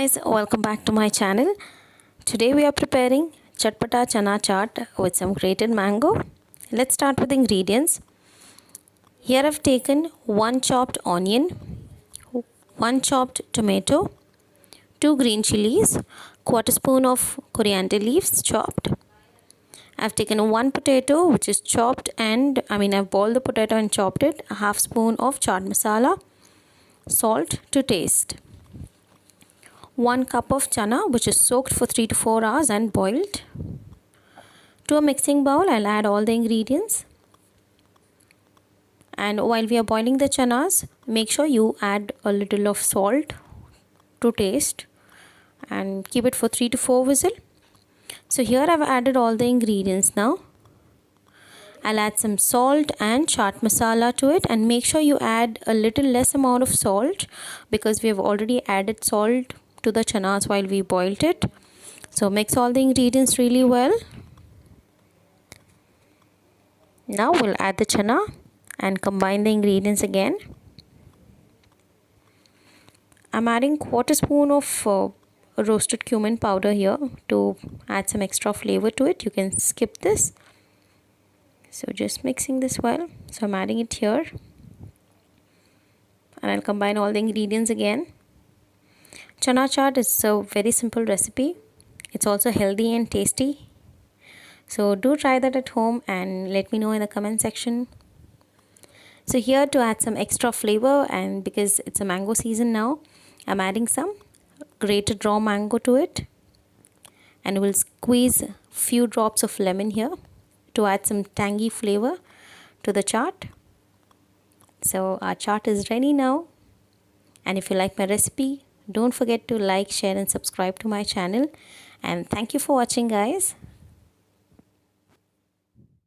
guys, welcome back to my channel. Today we are preparing Chatapata chana chaat with some grated mango. Let's start with the ingredients. Here I've taken 1 chopped onion, 1 chopped tomato, 2 green chillies, quarter spoon of coriander leaves chopped. I've taken 1 potato which is chopped and I've boiled the potato and chopped it, a half spoon of chaat masala, salt to taste. 1 cup of chana which is soaked for 3 to 4 hours and boiled. To a mixing bowl, I'll add all the ingredients. And while we are boiling the chanas, make sure you add a little of salt to taste and keep it for 3 to 4 whistles. So here I've added all the ingredients now. I'll add some salt and chaat masala to it, and make sure you add a little less amount of salt because we have already added salt to the chanas while we boiled it. So mix all the ingredients really well. Now we'll add the chana and combine the ingredients again. I'm adding quarter spoon of roasted cumin powder here to add some extra flavor to it. You can skip this. So just mixing this well. So I'm adding it here and I'll combine all the ingredients again. Chana chaat is a very simple recipe. It's also healthy and tasty. So do try that at home and let me know in the comment section. So here, to add some extra flavor, and because it's a mango season now, I'm adding some grated raw mango to it. And we'll squeeze a few drops of lemon here to add some tangy flavor to the chaat. So our chaat is ready now. And if you like my recipe, don't forget to like, share and subscribe to my channel. And thank you for watching, guys.